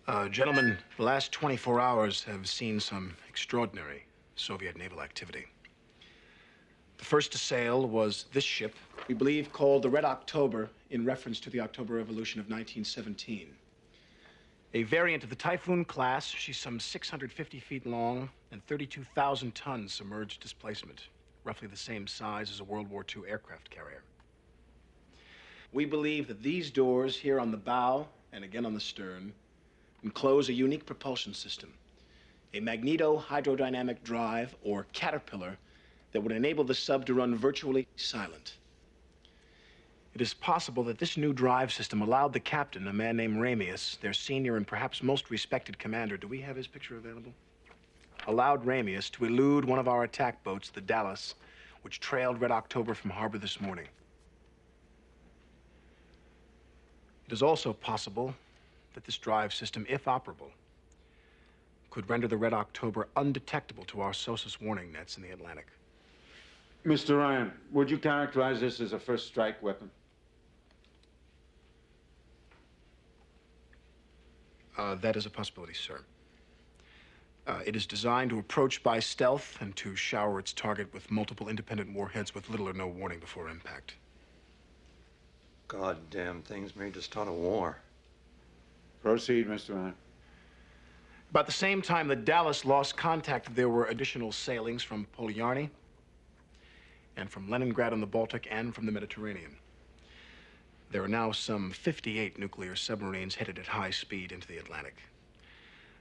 Gentlemen, the last 24 hours have seen some extraordinary Soviet naval activity. The first to sail was this ship, we believe called the Red October, in reference to the October Revolution of 1917. A variant of the Typhoon class, she's some 650 feet long and 32,000 tons submerged displacement, roughly the same size as a World War II aircraft carrier. We believe that these doors here on the bow and again on the stern enclose a unique propulsion system, a magneto-hydrodynamic drive, or caterpillar, that would enable the sub to run virtually silent. It is possible that this new drive system allowed the captain, a man named Ramius, their senior and perhaps most respected commander, do we have his picture available? Allowed Ramius to elude one of our attack boats, the Dallas, which trailed Red October from harbor this morning. It is also possible that this drive system, if operable, could render the Red October undetectable to our SOSUS warning nets in the Atlantic. Mr. Ryan, would you characterize this as a first strike weapon? That is a possibility, sir. It is designed to approach by stealth and to shower its target with multiple independent warheads with little or no warning before impact. Goddamn things made to start a war. Proceed, Mr. Ryan. About the same time the Dallas lost contact, there were additional sailings from Polyarny and from Leningrad on the Baltic and from the Mediterranean. There are now some 58 nuclear submarines headed at high speed into the Atlantic.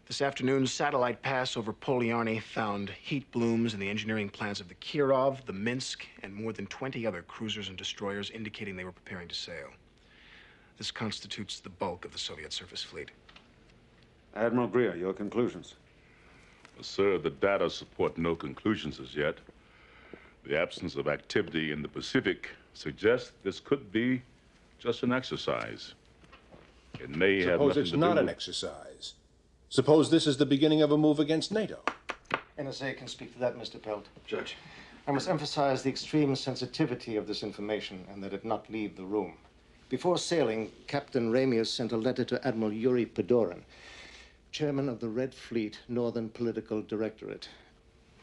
This afternoon's satellite pass over Polyarny found heat blooms in the engineering plans of the Kirov, the Minsk, and more than 20 other cruisers and destroyers, indicating they were preparing to sail. This constitutes the bulk of the Soviet surface fleet. Admiral Greer, your conclusions? Sir, the data support no conclusions as yet. The absence of activity in the Pacific suggests this could be just an exercise. It may have nothing to do with... Suppose it's not an exercise. Suppose this is the beginning of a move against NATO. NSA can speak to that, Mr. Pelt. Judge. I must emphasize the extreme sensitivity of this information and that it not leave the room. Before sailing, Captain Ramius sent a letter to Admiral Yuri Padorin, chairman of the Red Fleet Northern Political Directorate.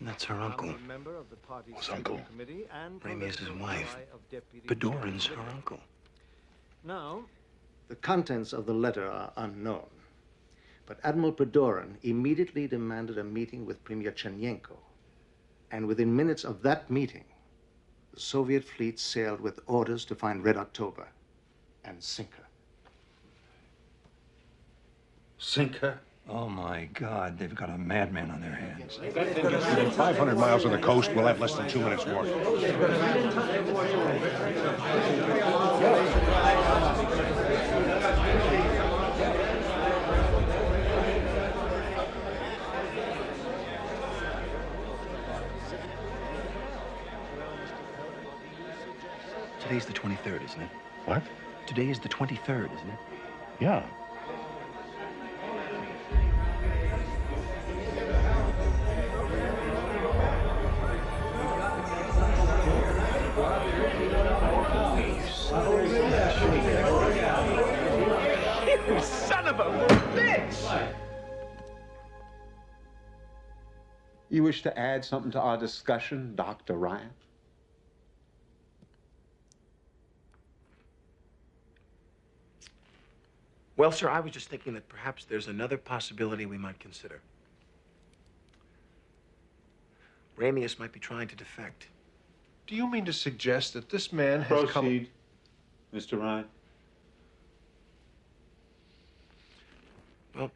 That's her uncle. Whose uncle? Ramius's wife. Padorin's her uncle. Now, the contents of the letter are unknown. But Admiral Padorin immediately demanded a meeting with Premier Chernyenko. And within minutes of that meeting, the Soviet fleet sailed with orders to find Red October and sink her. Sink her? Oh, my God, they've got a madman on their hands. Within 500 miles of the coast, we'll have less than 2 minutes more. Today's the 23rd, isn't it? What? Today is the 23rd, isn't it? Yeah. You son of a bitch! You wish to add something to our discussion, Dr. Ryan? Well, sir, I was just thinking that perhaps there's another possibility we might consider. Ramius might be trying to defect. Do you mean to suggest that this man has come... Proceed, Mr. Ryan. Well,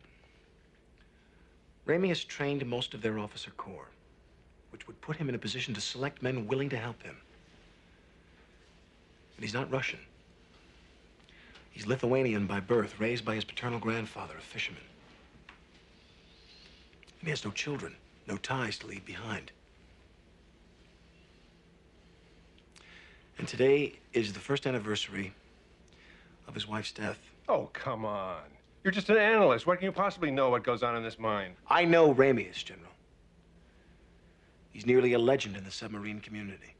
Ramius trained most of their officer corps, which would put him in a position to select men willing to help him. But he's not Russian. He's Lithuanian by birth, raised by his paternal grandfather, a fisherman. And he has no children, no ties to leave behind. And today is the first anniversary of his wife's death. Oh, come on. You're just an analyst. What can you possibly know what goes on in this mine? I know Ramius, General. He's nearly a legend in the submarine community.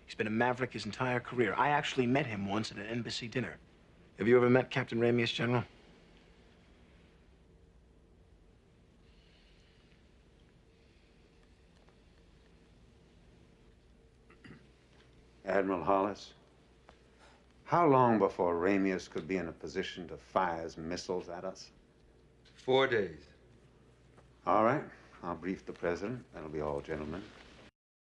He's been a maverick his entire career. I actually met him once at an embassy dinner. Have you ever met Captain Ramius, General? Admiral Hollis, how long before Ramius could be in a position to fire his missiles at us? 4 days. All right. I'll brief the president. That'll be all, gentlemen.